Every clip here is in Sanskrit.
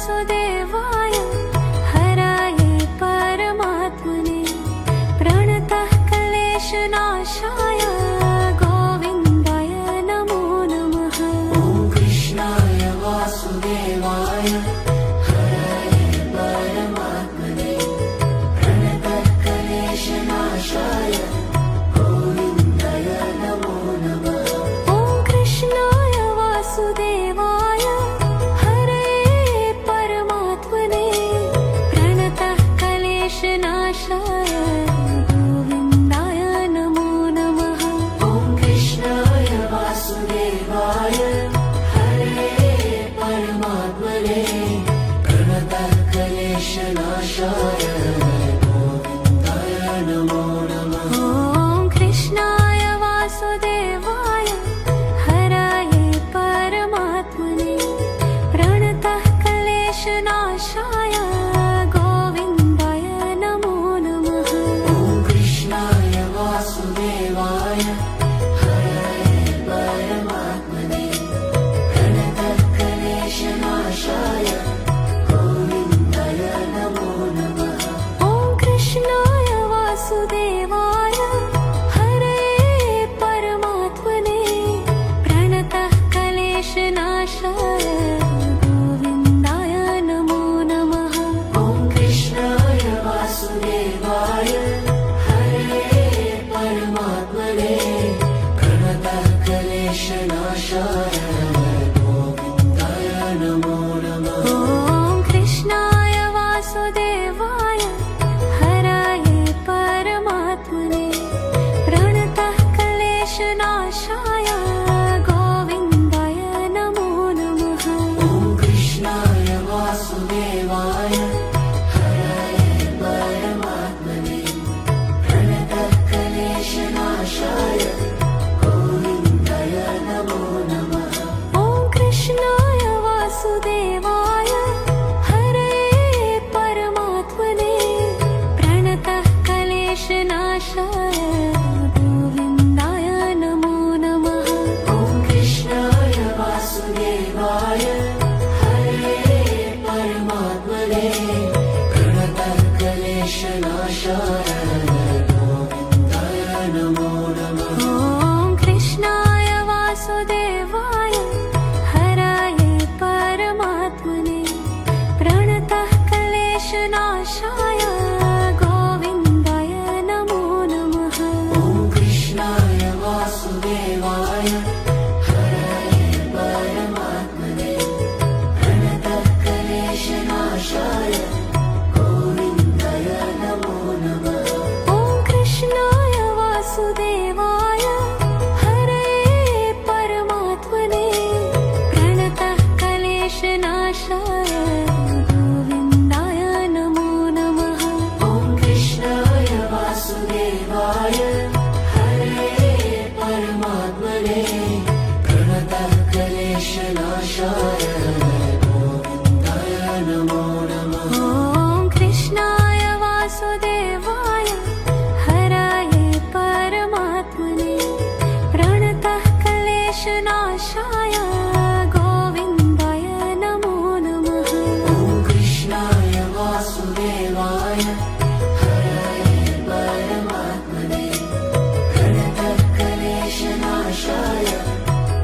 वासुदेवाय हराये परमात्मने प्रणतः क्लेशनाशाय गोविन्दाय नमो नमः। ॐ कृष्णाय वासुदेवाय हराये परमात्मने प्रणतः क्लेशनाशाय गोविन्दाय नमो नमः। ॐ कृष्णाय वासुदेवाय हरये परमात्मने प्रणतः क्लेशनाशाय गोविन्दाय नमो नमः। ॐ कृष्णाय वासुदेवाय हरये परमात्मने प्रणतः क्लेशनाशाय गोविन्दाय नमो नमः। ॐ कृष्णाय वासुदेवाय हराये परमात्मने प्रणतः क्लेशनाशाय गोविन्दाय नमो नमः। ॐ कृष्णाय वासुदेवाय हरये परमात्मने प्रणतः क्लेशनाशाय गोविन्दाय नमो नमः। ॐ कृष्णाय वासुदेवाय हरये परमात्मने प्रणतः क्लेशनाशाय गोविन्दाय नमो नमः। ॐ कृष्णाय वासुदेवाय हरये परमात्मने प्रणतः क्लेशनाशाय गोविन्दाय नमो नमः। ॐ कृष्णाय वासुदेवाय हरये परमात्मने प्रणतः क्लेशनाशाय गोविन्दाय नमो नमः। ॐ कृष्णाय वासुदेवाय हरये परमात्मने प्रणतः क्लेशनाशाय गोविन्दाय नमो नमः। ॐ कृष्णाय वासुदेवाय हरये परमात्मने प्रणतः क्लेशनाशाय गोविन्दाय नमो नमः। ॐ कृष्णाय वासुदेवाय हरये परमात्मने प्रणतः क्लेशनाशाय गोविन्दाय नमो नमः। ॐ कृष्णाय वासुदेवाय हरये परमात्मने प्रणतः क्लेशनाशाय गोविन्दाय नमो नमः। ॐ कृष्णाय वासुदेवाय हरये परमात्मने प्रणतः क्लेशनाशाय गोविन्दाय नमो नमः। ॐ कृष्णाय वासुदेवाय हरये परमात्मने प्रणतः क्लेशनाशाय गोविन्दाय नमो नमः। ॐ कृष्णाय वासुदेवाय हरये परमात्मने प्रणतः क्लेशनाशाय गोविन्दाय नमो नमः। ॐ कृष्णाय वासुदेवाय हरये परमात्मने प्रणतः क्लेशनाशाय गोविन्दाय नमो नमः। ॐ कृष्णाय वासुदेवाय हरये परमात्मने प्रणतः क्लेशनाशाय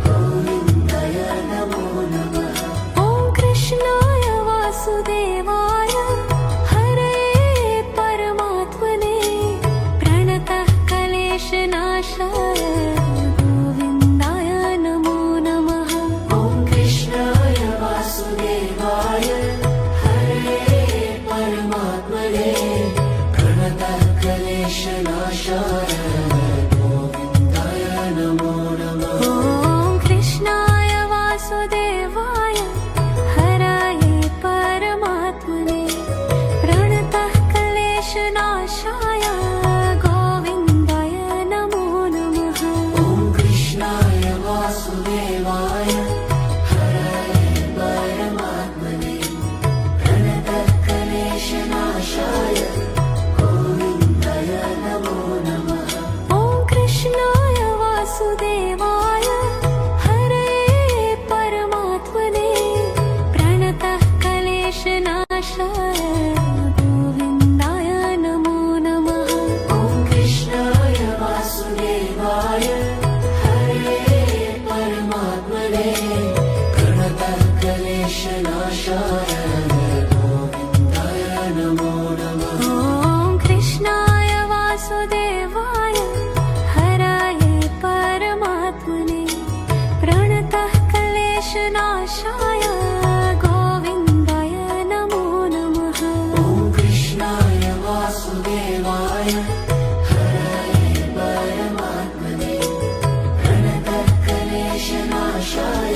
गोविन्दाय नमो नमः। ॐ कृष्णेशाय गोविन्दाय नमो नमः। ॐ कृष्णाय वासुदेवाय हराय परमात्मने प्रणतः क्लेशनाशाय गोविन्दाय नमो नमः। ॐ कृष्णाय वासुदेवाय हराय परमात्मने प्रणतः क्लेशनाशाय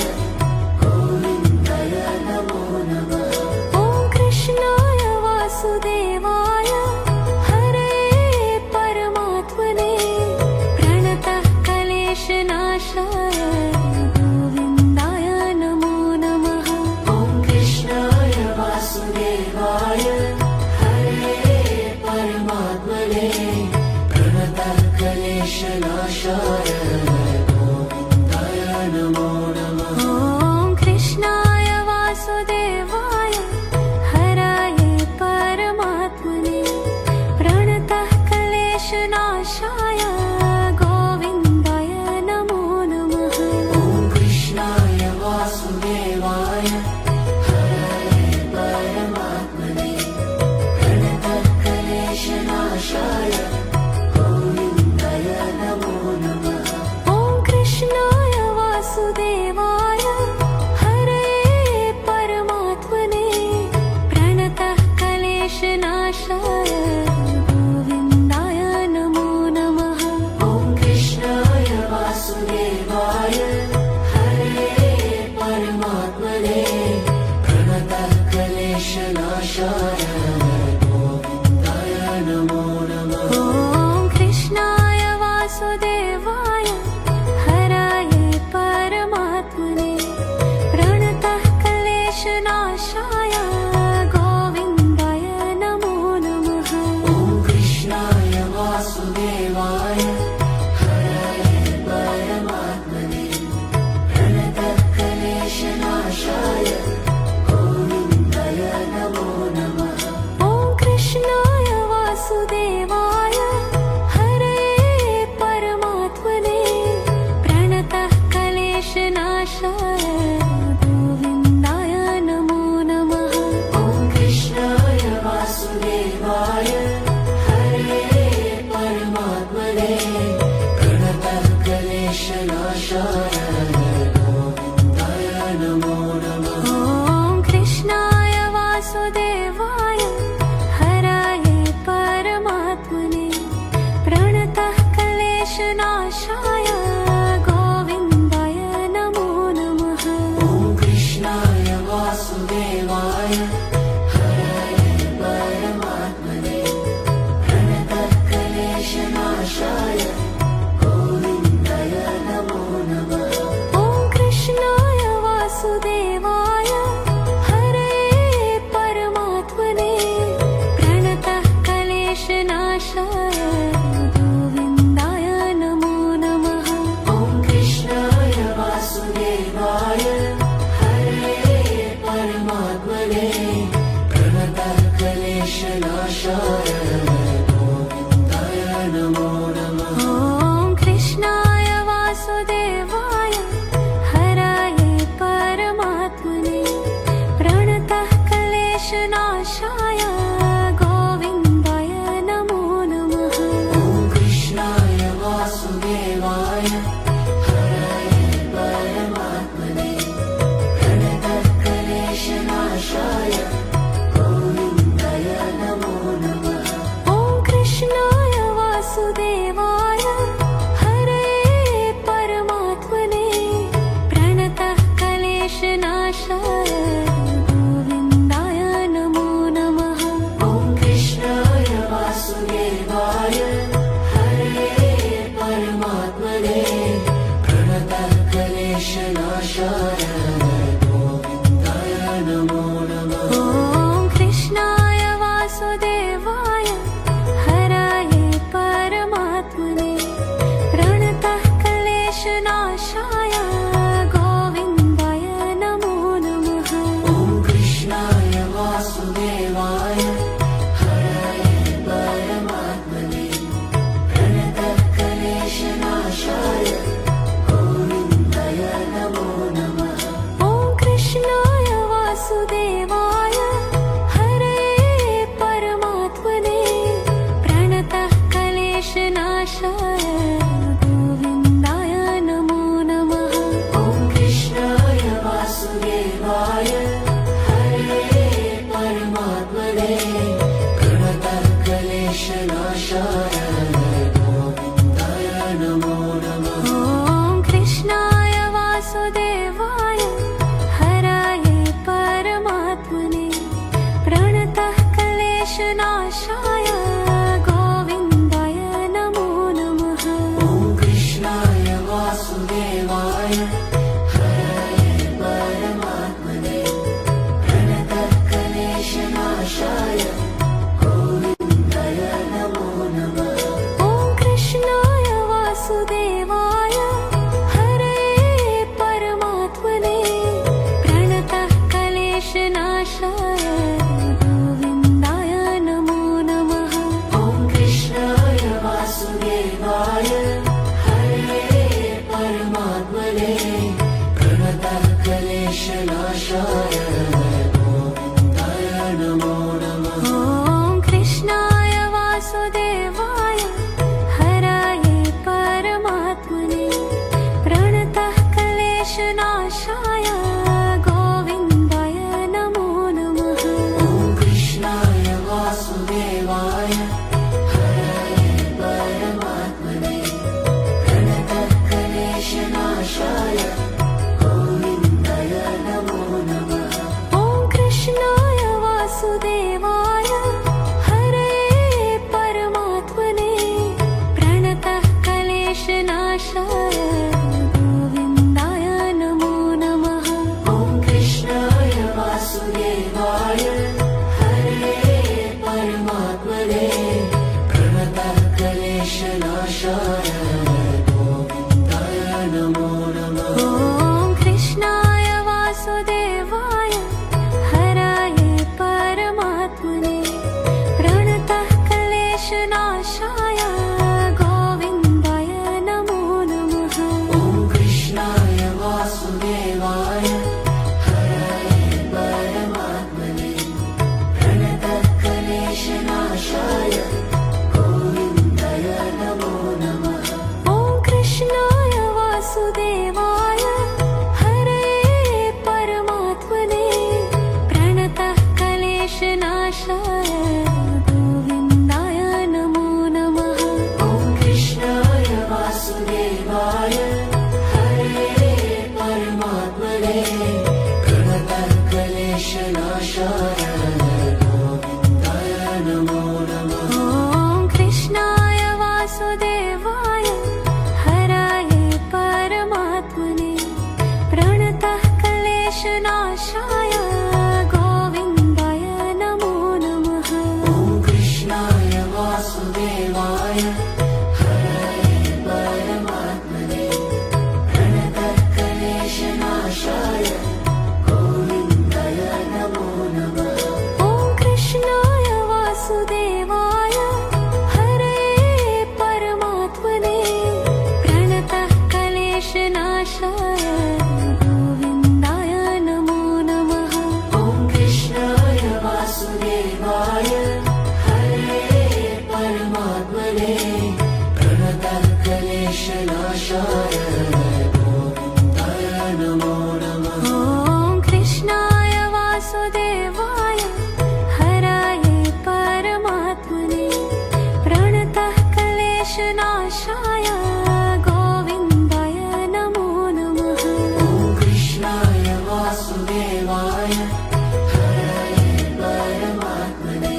गोविन्दाय नमो नमः। ॐ कृष्णाय वासुदेवाय हरे परमात्मने प्रणतः क्लेशनाशाय गोविन्दाय नमो नमः। ॐ कृष्णाय वासुदेवाय हरे परमात्मने प्रणतः क्लेशनाशाय गोविन्दाय नमो नमः। ॐ कृष्णाय वासुदेवाय हराय परमात्मने प्रणतः क्लेशनाशाय गोविन्दाय नमो नमः। ॐ कृष्णाय वासुदेवाय हराय परमात्मने प्रणतः क्लेशनाशाय गोविन्दाय नमो नमः। ॐ कृष्णाय वासुदेवाय हरे परमात्मने प्रणतः क्लेशनाशाय गोविन्दाय नमो नमः। ॐ कृष्णाय वासुदेवाय हरे परमात्मने प्रणतः क्लेशनाशाय गोविन्दाय नमो नमः। ॐ कृष्णाय वासुदेवाय हराय परमात्मने प्रणतः क्लेशनाशाय गोविन्दाय नमो नमः। ॐ कृष्णाय वासुदेवाय हराय परमात्मने प्रणतः क्लेशनाशाय गोविन्दाय नमो नमः। ॐ कृष्णाय वासुदेवाय हरे परमात्मने प्रणतः क्लेशनाशाय गोविन्दाय नमो नमः। ॐ कृष्णाय वासुदेवाय हरे परमात्मने प्रणतः क्लेशनाशाय गोविन्दाय नमो नमः। ॐ कृष्णाय वासुदेवाय हराय परमात्मने प्रणतः क्लेशनाशाय गोविन्दाय नमो नमः। ॐ कृष्णाय वासुदेवाय हराय परमात्मने प्रणतः क्लेशनाशाय गोविन्दाय नमो नमः। ॐ कृष्णाय वासुदेवाय हरे परमात्मने प्रणतः क्लेशनाशाय गोविन्दाय नमो नमः। ॐ कृष्णाय वासुदेवाय हरे परमात्मने प्रणतः क्लेशनाशाय गोविन्दाय नमो नमः। ॐ कृष्णाय वासुदेवाय हराय परमात्मने प्रणतः क्लेशनाशाय गोविन्दाय नमो नमः। ॐ कृष्णाय वासुदेवाय हराय परमात्मने प्रणतः क्लेशनाशाय गोविन्दाय नमो नमः। ॐ कृष्णाय वासुदेवाय हरे परमात्मने प्रणतः क्लेशनाशाय गोविन्दाय नमो नमः। कृष्णनाशाय गोविन्दाय नमो नमः ॐ कृष्णाय वासुदेवाय हराये परमात्मने प्रणतः क्लेशनाशाय गोविन्दाय नमो नमः ॐ कृष्णाय वासुदेवाय हरये परमात्मने प्रणतः क्लेशनाशाय गोविन्दाय नमो नमः ॐ कृष्णाय वासुदेवाय हरये परमात्मने प्रणतः क्लेशनाशाय गोविन्दाय नमो नमः ॐ कृष्णाय वासुदेवाय हरये परमात्मने प्रणतः क्लेशनाशाय गोविन्दाय नमो नमः ॐ कृष्णाय वासुदेवाय हराये परमात्मने प्रणतः क्लेशनाशाय गोविन्दाय नमो नमः ॐ कृष्णाय वासुदेवाय हरये परमात्मने प्रणतः क्लेशनाशाय गोविन्दाय नमो नमः ॐ कृष्णाय वासुदेवाय हरये परमात्मने प्रणतः क्लेशनाशाय गोविन्दाय नमो नमः ॐ कृष्णाय वासुदेवाय हरये परमात्मने प्रणतः क्लेशनाशाय गोविन्दाय नमो नमः ॐ कृष्णाय वासुदेवाय हराये परमात्मने प्रणतः क्लेशनाशाय गोविन्दाय नमो नमः ॐ कृष्णाय वासुदेवाय हरये परमात्मने प्रणतः क्लेशनाशाय गोविन्दाय नमो नमः ॐ कृष्णाय वासुदेवाय हरये परमात्मने प्रणतः क्लेशनाशाय गोविन्दाय नमो नमः ॐ कृष्णाय वासुदेवाय हरये परमात्मने प्रणतः क्लेशनाशाय गोविन्दाय नमो नमः ॐ कृष्णाय वासुदेवाय हराये परमात्मने प्रणतः क्लेशनाशाय गोविन्दाय नमो नमः ॐ कृष्णाय वासुदेवाय हरये परमात्मने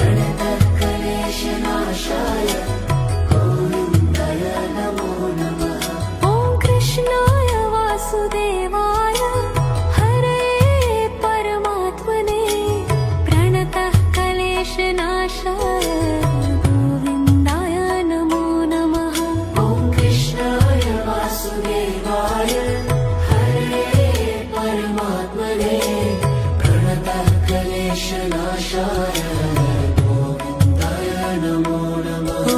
प्रणतः क्लेशनाशाय गोविन्दाय नमो नमः ॐ कृष्णाय वासुदेवाय हरये परमात्मने प्रणतः क्लेशनाशाय गोविन्दाय नमो नमः ॐ कृष्णाय वासुदेवाय हरये परमात्मने प्रणतः क्लेशनाशाय गोविन्दाय नमो नमः ॐ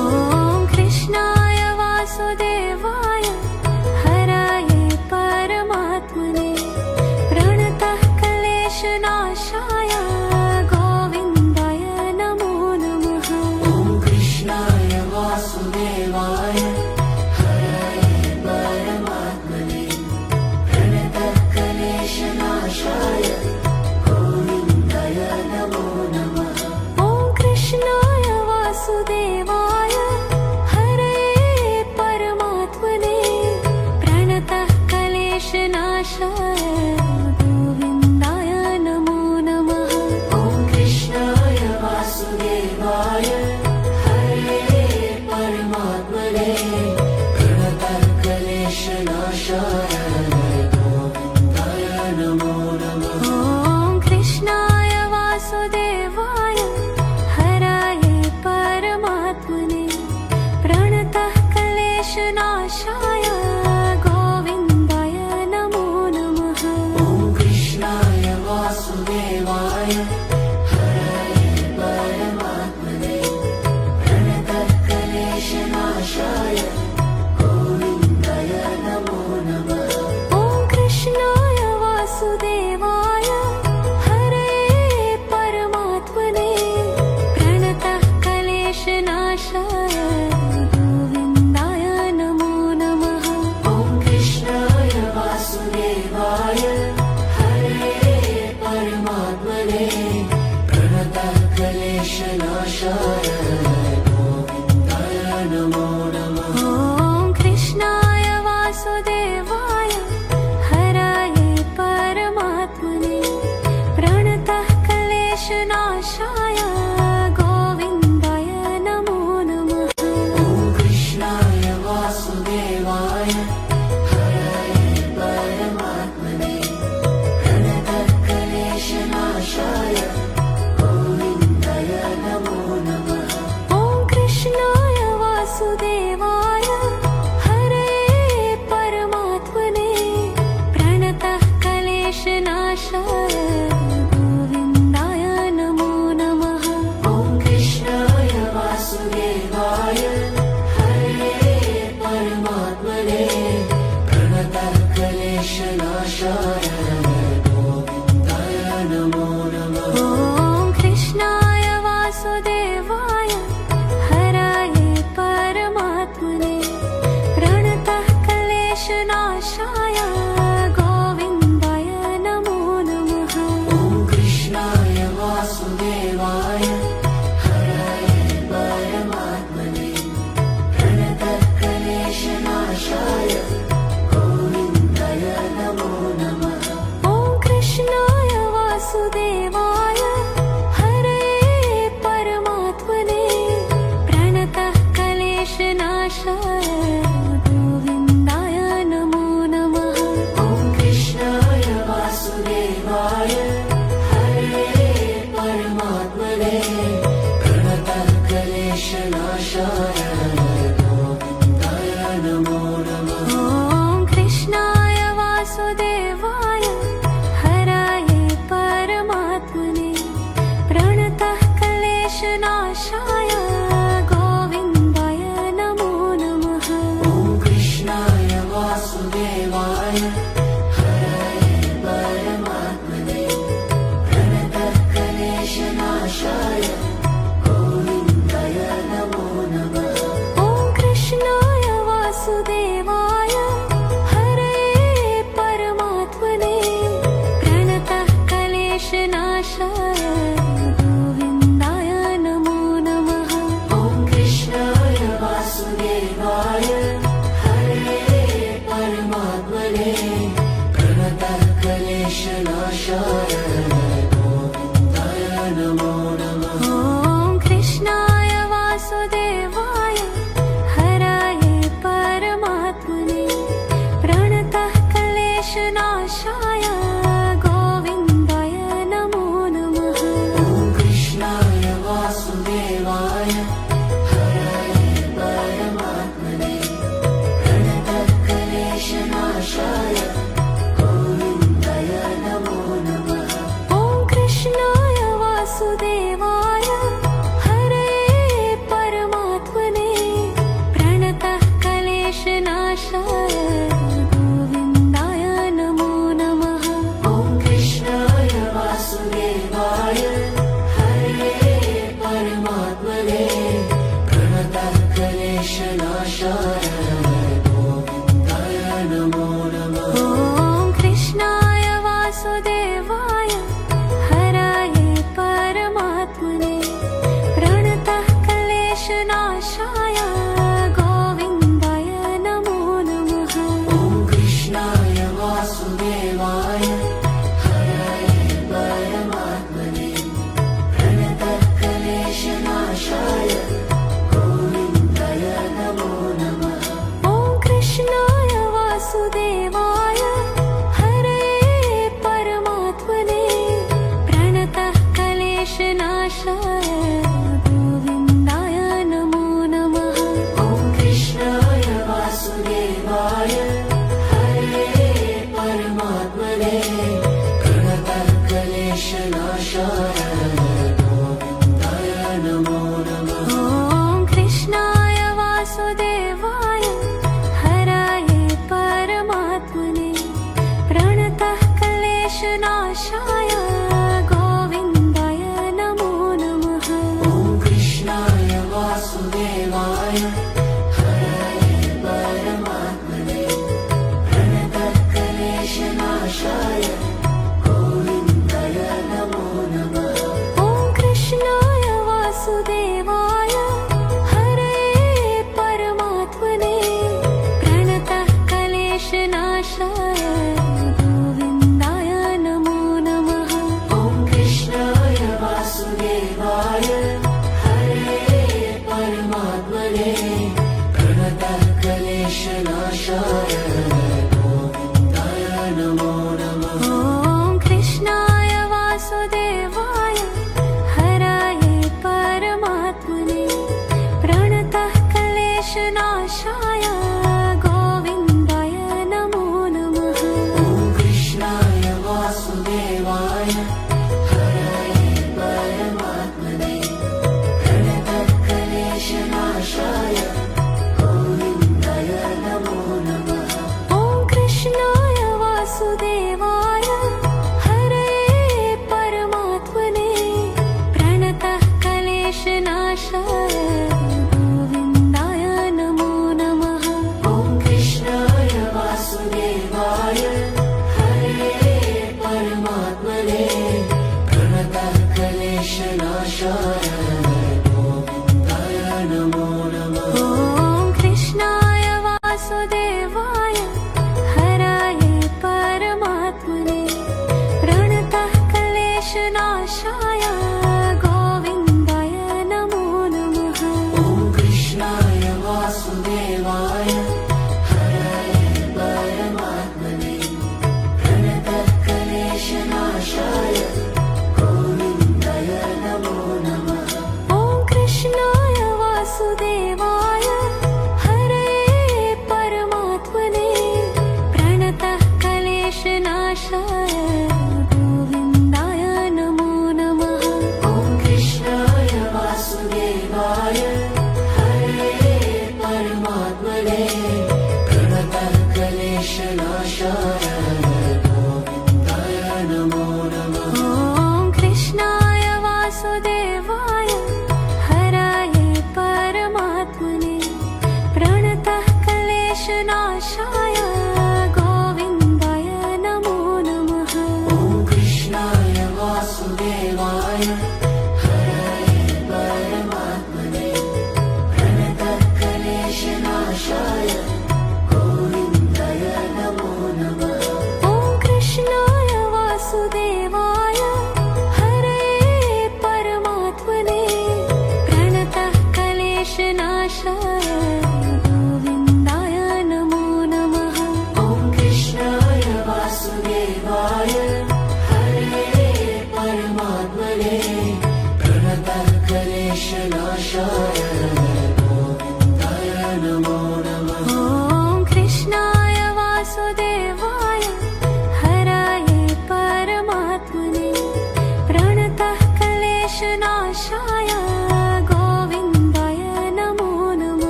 कृष्णाय वासुदेवाय हराये परमात्मने प्रणतः क्लेशनाशाय गोविन्दाय नमो नमः ॐ कृष्णाय वासुदेवाय हरये परमात्मने प्रणतः क्लेशनाशाय गोविन्दाय नमो नमः ॐ कृष्णाय वासुदेवाय हरये परमात्मने प्रणतः क्लेशनाशाय गोविन्दाय नमो नमः ॐ कृष्णाय वासुदेवाय हरये परमात्मने प्रणतः क्लेशनाशाय गोविन्दाय नमो नमः ॐ कृष्णाय वासुदेवाय हराये परमात्मने प्रणतः क्लेशनाशाय गोविन्दाय नमो नमः ॐ कृष्णाय वासुदेवाय हरये परमात्मने प्रणतः क्लेशनाशाय गोविन्दाय नमो नमः ॐ कृष्णाय वासुदेवाय क्लेशनाशाय गोविन्दाय नमो नमः। ॐ कृष्णाय वासुदेवाय हराय परमात्मने प्रणतः क्लेशनाशाय गोविन्दाय नमो नमः। ॐ कृष्णाय वासुदेवाय हराय परमात्मने प्रणतः क्लेशनाशाय गोविन्दाय नमो नमः। ॐ कृष्णाय वासुदेवाय हरे परमात्मने प्रणतः क्लेशनाशाय गोविन्दाय नमो नमः। ॐ कृष्णाय वासुदेवाय हरे परमात्मने प्रणतः क्लेशनाशाय गोविन्दाय नमो नमः। ॐ कृष्णाय वासुदेवाय हराय परमात्मने प्रणतः क्लेशनाशाय गोविन्दाय नमो नमः। ॐ कृष्णाय वासुदेवाय हराय परमात्मने प्रणतः क्लेशनाशाय गोविन्दाय नमो नमः। ॐ कृष्णाय वासुदेवाय हरे परमात्मने प्रणतः क्लेशनाशाय गोविन्दाय नमो नमः। ॐ कृष्णाय वासुदेवाय हरे परमात्मने प्रणतः क्लेशनाशाय गोविन्दाय नमो नमः। ॐ कृष्णाय वासुदेवाय हराय परमात्मने प्रणतः क्लेशनाशाय गोविन्दाय नमो नमः। ॐ कृष्णाय वासुदेवाय हराय परमात्मने प्रणतः क्लेशनाशाय गोविन्दाय नमो नमः। ॐ कृष्णाय वासुदेवाय हरे परमात्मने प्रणतः क्लेशनाशाय गोविन्दाय नमो नमः। ॐ कृष्णाय वासुदेवाय हरे परमात्मने प्रणतः क्लेशनाशाय गोविन्दाय नमो नमः। ॐ कृष्णाय वासुदेवाय हराय परमात्मने प्रणतः क्लेशनाशाय गोविन्दाय नमो नमः। ॐ कृष्णाय वासुदेवाय हराय परमात्मने प्रणतः क्लेशनाशाय गोविन्दाय नमो नमः। ॐ कृष्णाय वासुदेवाय हरे परमात्मने प्रणतः क्लेशनाशाय गोविन्दाय नमो नमः। ॐ कृष्णाय वासुदेवाय हरे परमात्मने प्रणतः क्लेशनाशाय गोविन्दाय नमो नमः। ॐ कृष्णाय वासुदेवाय हराय परमात्मने प्रणतः क्लेशनाशाय गोविन्दाय नमो नमः। ॐ कृष्णाय वासुदेवाय हराय परमात्मने प्रणतः क्लेशनाशाय गोविन्दाय नमो नमः। ॐ कृष्णाय वासुदेवाय हरे परमात्मने प्रणतः क्लेशनाशाय गोविन्दाय नमो नमः। ॐ कृष्णाय वासुदेवाय हरे परमात्मने प्रणतः क्लेशनाशाय गोविन्दाय नमो नमः। ॐ कृष्णाय वासुदेवाय हराय परमात्मने प्रणतः क्लेशनाशाय गोविन्दाय नमो नमः। ॐ कृष्णाय वासुदेवाय हराय परमात्मने प्रणतः क्लेशनाशाय गोविन्दाय नमो नमः। ॐ कृष्णाय वासुदेवाय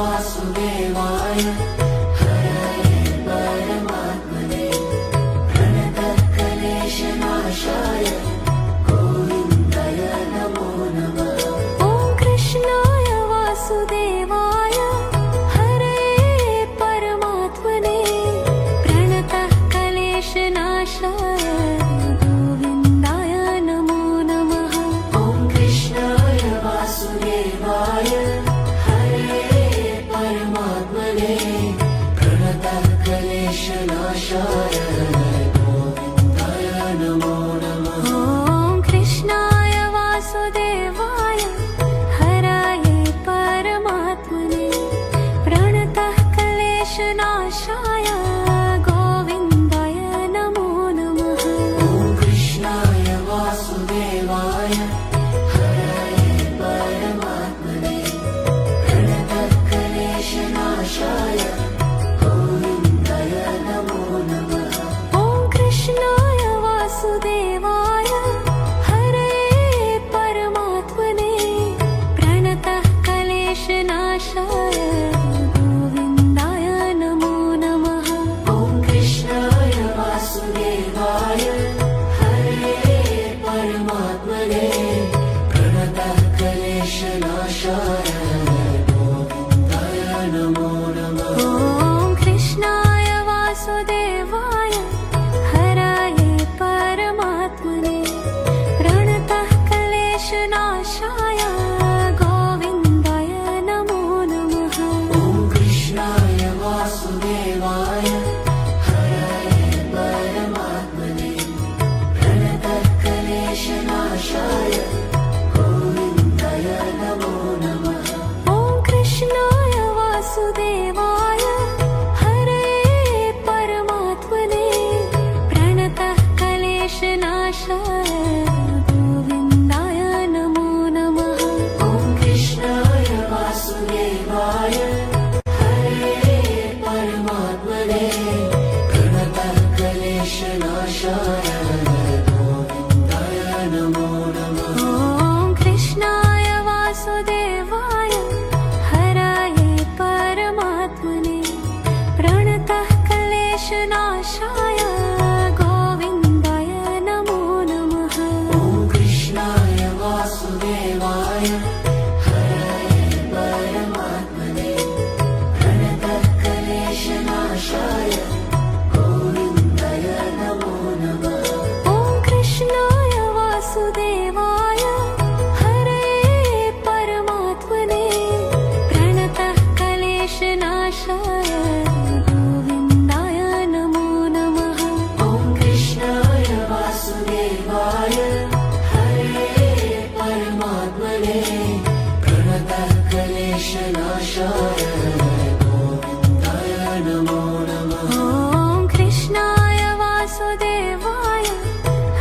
वासुदेवाय हरे परमात्मने कृष्णनाशाय गोविन्दाय नमो नमः। ॐ कृष्णाय वासुदेवाय हराये परमात्मने प्रणतः क्लेशनाशाय गोविन्दाय नमो नमः। ॐ कृष्णाय वासुदेवाय हराये परमात्मने प्रणतः क्लेशनाशाय गोविन्दाय नमो नमः। ॐ कृष्णाय वासुदेवाय हरे परमात्मने प्रणतः क्लेशनाशाय गोविन्दाय नमो नमः। ॐ कृष्णाय वासुदेवाय हरे परमात्मने प्रणतः क्लेशनाशाय गोविन्दाय नमो नमः। ॐ कृष्णाय वासुदेवाय हराये परमात्मने प्रणतः क्लेशनाशाय गोविन्दाय नमो नमः। ॐ कृष्णाय वासुदेवाय हराय परमात्मने प्रणतः क्लेशनाशाय गोविन्दाय नमो नमः। ॐ कृष्णाय वासुदेवाय हरे परमात्मने प्रणतः क्लेशनाशाय गोविन्दाय नमो नमः। ॐ कृष्णाय वासुदेवाय हरे परमात्मने प्रणतः क्लेशनाशाय गोविन्दाय नमो नमः। ॐ कृष्णाय वासुदेवाय हराये परमात्मने प्रणतः क्लेशनाशाय गोविन्दाय नमो नमः। ॐ कृष्णाय वासुदेवाय हराय परमात्मने प्रणतः क्लेशनाशाय गोविन्दाय नमो नमः। ॐ कृष्णाय वासुदेवाय हरे परमात्मने प्रणतः क्लेशनाशाय गोविन्दाय नमो नमः। ॐ कृष्णाय वासुदेवाय हरे परमात्मने प्रणतः क्लेशनाशाय गोविन्दाय नमो नमः। ॐ कृष्णाय वासुदेवाय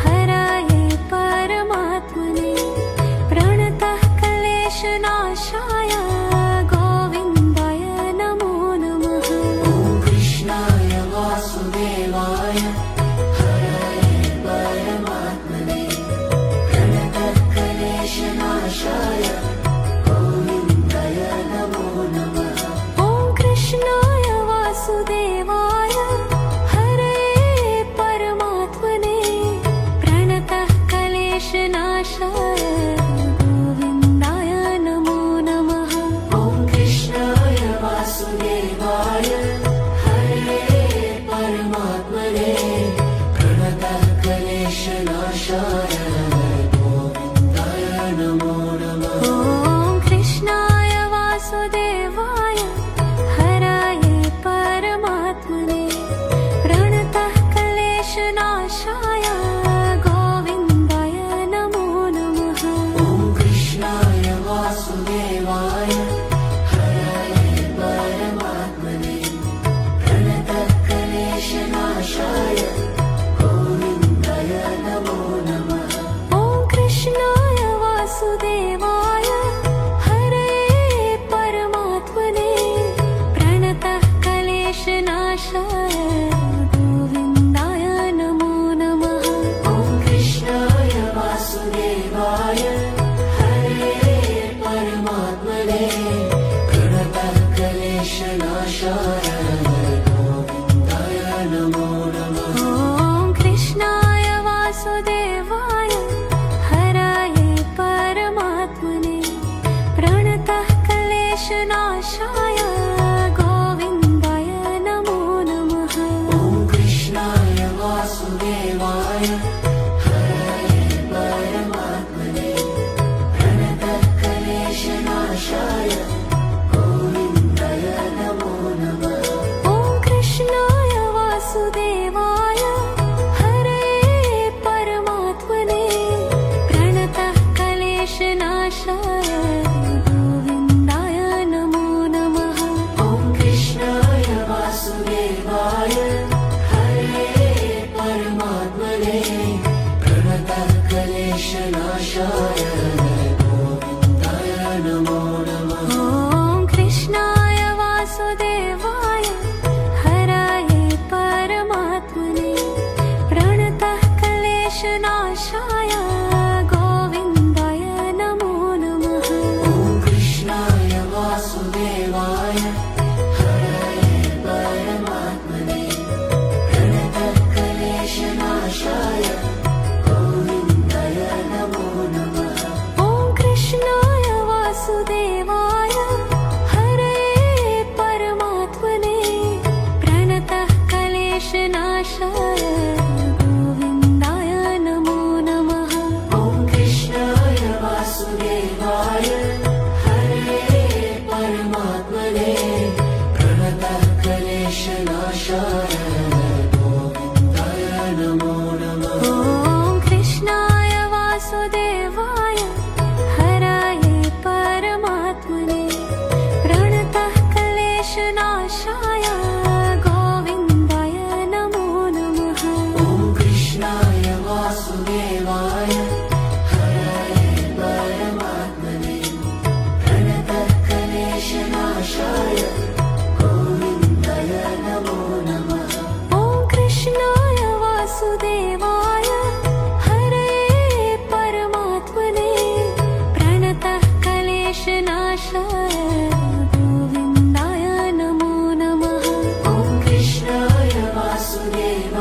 हराये परमात्मने प्रणतः क्लेशनाशाय गोविन्दाय नमो नमः। ॐ कृष्णाय वासुदेवाय हराय परमात्मने प्रणतः क्लेशनाशाय गोविन्दाय नमो नमः। ॐ कृष्णाय वासुदेवाय हरे परमात्मने प्रणतः क्लेशनाशाय गोविन्दाय नमो नमः। ॐ कृष्णाय वासुदेवाय हरे परमात्मने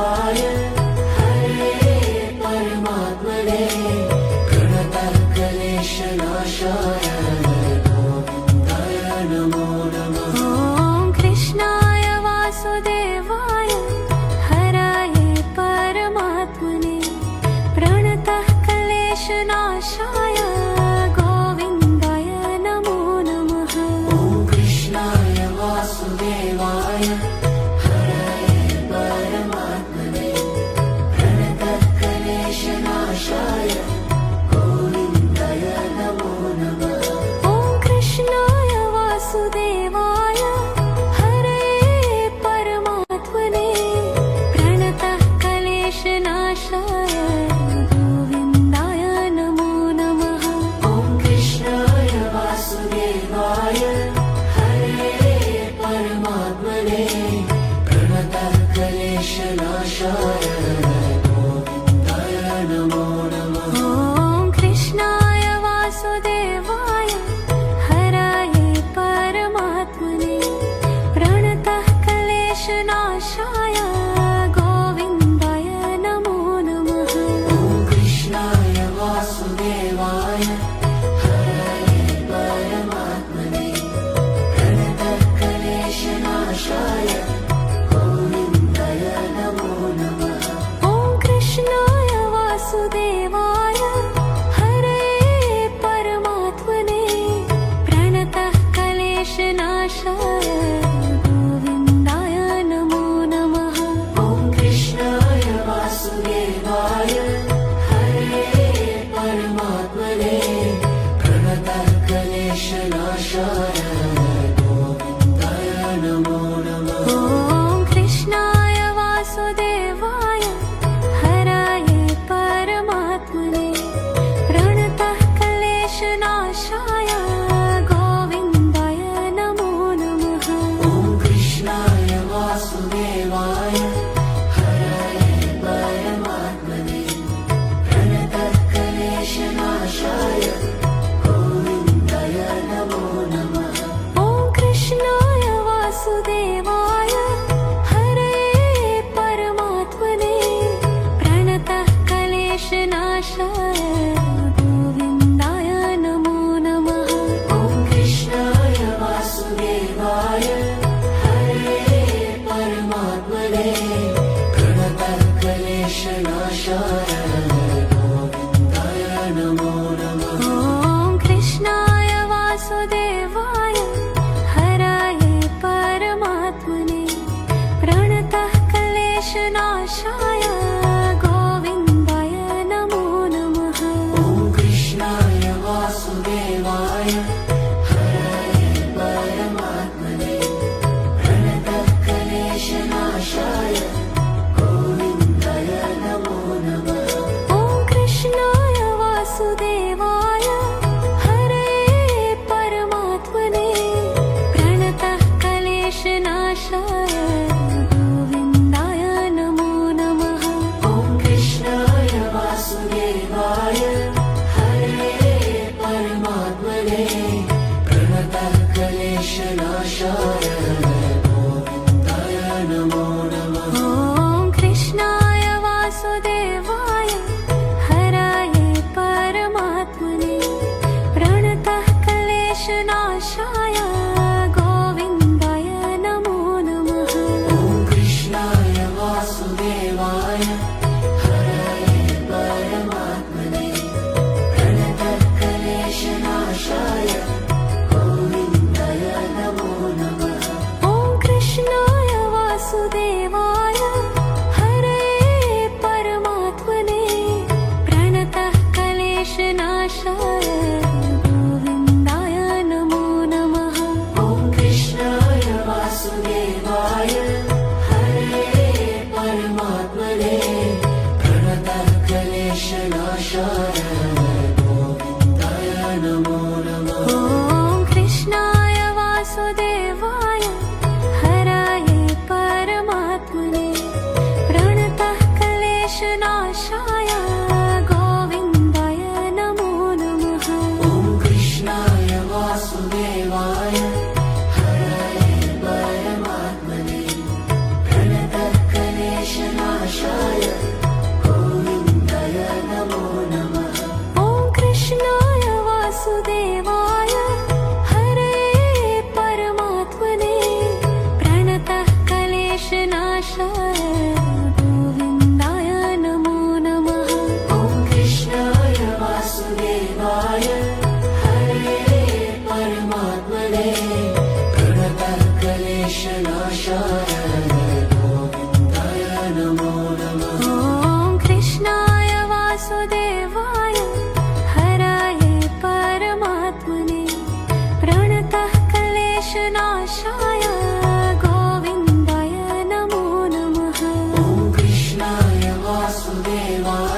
वासुदेवाय हरे परमात्मने प्रणतः क्लेशनाशाय गोविन्दाय नमो नमः। ॐ कृष्णाय वासुदेवाय हराय परमात्मने प्रणतः क्लेशनाशाय गोविन्दाय नमो नमः। ॐ कृष्णाय वासुदेवाय हरे परमात्मने प्रणतः क्लेशनाशाय गोविन्दाय नमो नमः। ॐ कृष्णाय वासुदेवाय हरे परमात्मने प्रणतः क्लेशनाशाय गोविन्दाय नमो नमः। ॐ कृष्णाय वासुदेवाय हरे परमात्मने प्रणतः क्लेशनाशाय गोविन्दाय नमो नमः। ॐ कृष्णाय वासुदेवाय हराय परमात्मने प्रणतः क्लेशनाशाय गोविन्दाय नमो नमः। ॐ कृष्णाय वासुदेवाय हरे परमात्मने प्रणतः क्लेशनाशाय गोविन्दाय नमो नमः। ॐ कृष्णाय वासुदेवाय हरे परमात्मने प्रणतः क्लेशनाशाय गोविन्दाय नमो नमः। ॐ कृष्णाय वासुदेवाय हरे परमात्मने प्रणतः क्लेशनाशाय गोविन्दाय नमो नमः। ॐ कृष्णाय वासुदेवाय हराय परमात्मने प्रणतः क्लेशनाशाय गोविन्दाय नमो नमः। ॐ कृष्णाय वासुदेवाय हरे परमात्मने प्रणतः क्लेशनाशाय गोविन्दाय नमो नमः। ॐ कृष्णाय वासुदेवाय हरे परमात्मने प्रणतः क्लेशनाशाय गोविन्दाय नमो नमः। ॐ कृष्णाय वासुदेवाय हरे परमात्मने प्रणतः क्लेशनाशाय गोविन्दाय नमो नमः। ॐ कृष्णाय वासुदेवाय हराय परमात्मने प्रणतः क्लेशनाशाय गोविन्दाय नमो नमः। ॐ कृष्णाय वासुदेवाय हरे परमात्मने प्रणतः क्लेशनाशाय गोविन्दाय नमो नमः। ॐ कृष्णाय वासुदेवाय हरे परमात्मने प्रणतः क्लेशनाशाय गोविन्दाय नमो नमः। ॐ कृष्णाय वासुदेवाय हरे परमात्मने प्रणतः क्लेशनाशाय गोविन्दाय नमो नमः। ॐ कृष्णाय वासुदेवाय हराय परमात्मने प्रणतः क्लेशनाशाय गोविन्दाय नमो नमः। ॐ कृष्णाय वासुदेवाय हरे परमात्मने प्रणतः क्लेशनाशाय गोविन्दाय नमो नमः। ॐ कृष्णाय वासुदेवाय हरे परमात्मने प्रणतः क्लेशनाशाय गोविन्दाय नमो नमः। ॐ कृष्णाय वासुदेवाय हरे परमात्मने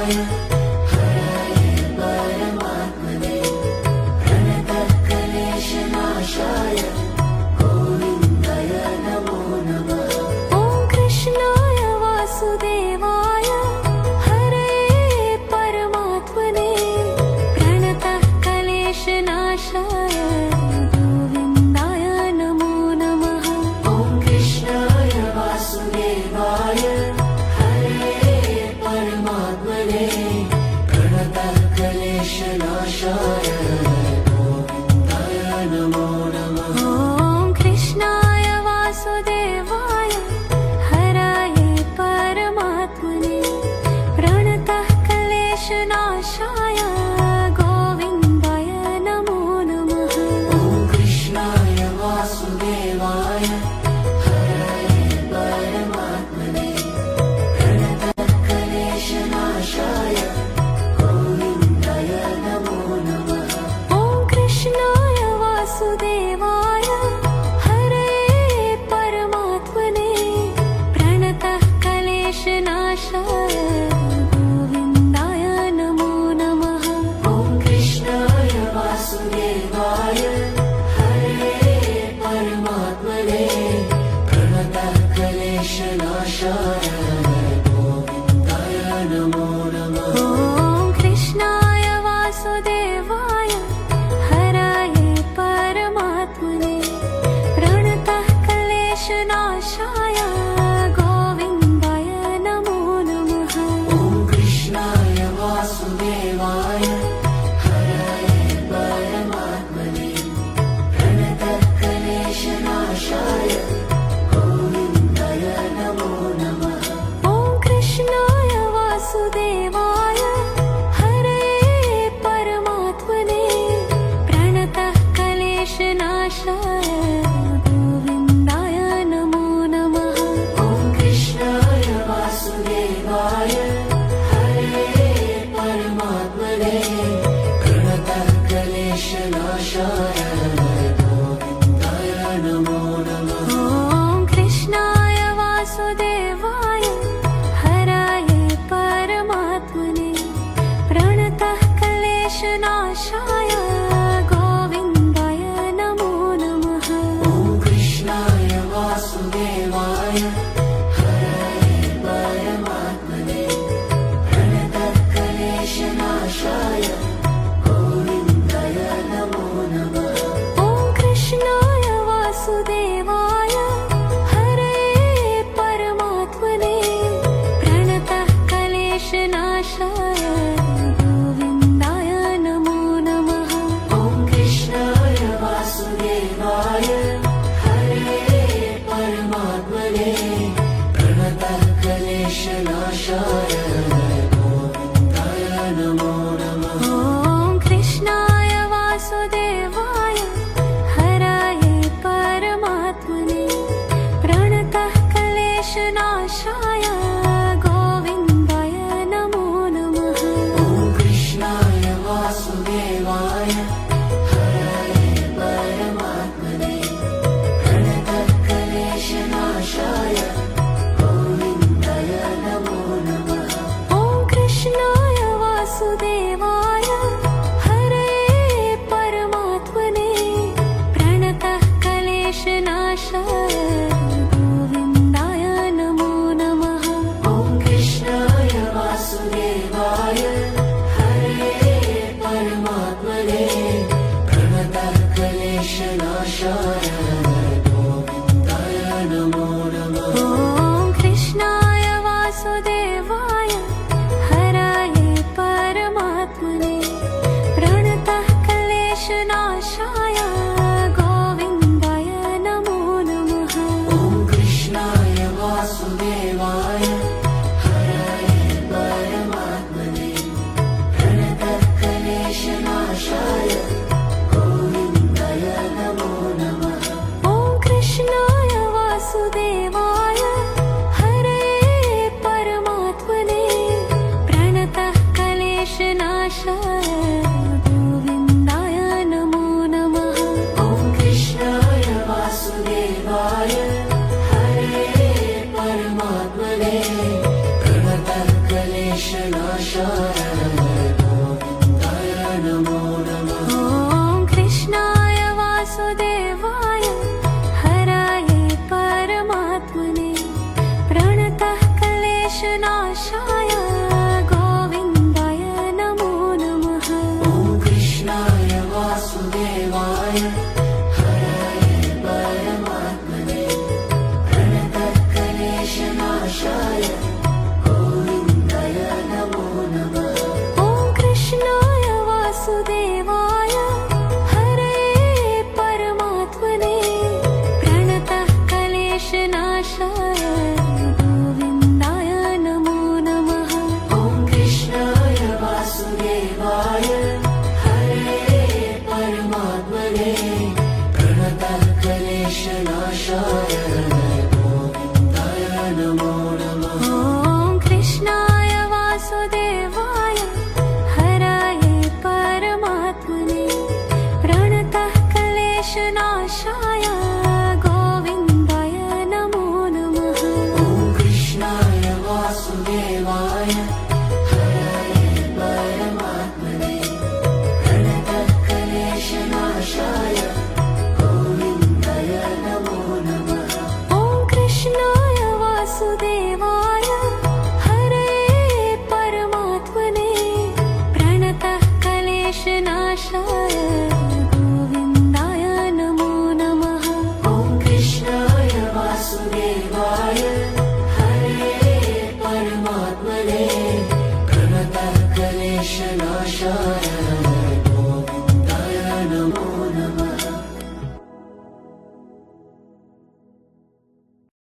वासुदेवाय हरये परमात्मने प्रणतक्लेशनाशाय गोविन्दाय नमो नमः ॐ कृष्णाय वासुदेवाय हरये परमात्मने प्रणतः क्लेशनाशाय गोविन्दाय नमो नमः ॐ कृष्णाय वासुदेवाय हरये परमात्मने प्रणतक्लेशनाशाय गोविन्दाय नमो नमः ॐ कृष्णाय वासुदेवाय हरये परमात्मने प्रणतः क्लेशनाशाय गोविन्दाय नमो नमः ॐ कृष्णाय वासुदेवाय हरये परमात्मने प्रणतक्लेशनाशाय गोविन्दाय नमो नमः ॐ कृष्णाय वासुदेवाय हरये परमात्मने प्रणतः क्लेशनाशाय गोविन्दाय नमो नमः ॐ कृष्णाय वासुदेवाय हरये परमात्मने प्रणतक्लेशनाशाय गोविन्दाय नमो नमः ॐ कृष्णाय वासुदेवाय हरये परमात्मने प्रणतः क्लेशनाशाय गोविन्दाय नमो नमः ॐ कृष्णाय वासुदेवाय हरये परमात्मने प्रणतक्लेशनाशाय गोविन्दाय नमो नमः ॐ कृष्णाय वासुदेवाय हरये परमात्मने प्रणतः क्लेशनाशाय गोविन्दाय नमो नमः ॐ कृष्णाय वासुदेवाय हरये परमात्मने प्रणतक्लेशनाशाय गोविन्दाय नमो नमः ॐ कृष्णाय वासुदेवाय हरये परमात्मने प्रणतः क्लेशनाशाय गोविन्दाय नमो नमः ॐ कृष्णाय वासुदेवाय हरये परमात्मने प्रणतक्लेशनाशाय गोविन्दाय नमो नमः ॐ कृष्णाय वासुदेवाय हरये परमात्मने प्रणतः क्लेशनाशाय गोविन्दाय नमो नमः ॐ कृष्णाय वासुदेवाय हरये परमात्मने प्रणतक्लेशनाशाय गोविन्दाय नमो नमः ॐ कृष्णाय वासुदेवाय हरये परमात्मने प्रणतः क्लेशनाशाय गोविन्दाय नमो नमः ॐ कृष्णाय वासुदेवाय हरये परमात्मने प्रणतक्लेशनाशाय गोविन्दाय नमो नमः ॐ विनाशाय गोविन्दाय नमो नमः ॐ कृष्णाय वासुदेवाय हराये परमात्मने प्रणतः क्लेशनाशाय गोविन्दाय नमो नमः ॐ कृष्णाय वासुदेवाय हराय परमात्मने प्रणतक्लेशनाशाय गोविन्दाय नमो नमः ॐ कृष्णाय वासुदेवाय हरये परमात्मने प्रणतः क्लेशनाशाय गोविन्दाय नमो नमः ॐ कृष्णाय वासुदेवाय हरे परमात्मने प्रणतक्लेशनाशाय गोविन्दाय नमो नमः ॐ कृष्णाय वासुदेवाय हरये परमात्मने प्रणतः क्लेशनाशाय गोविन्दाय नमो नमः ॐ कृष्णाय वासुदेवाय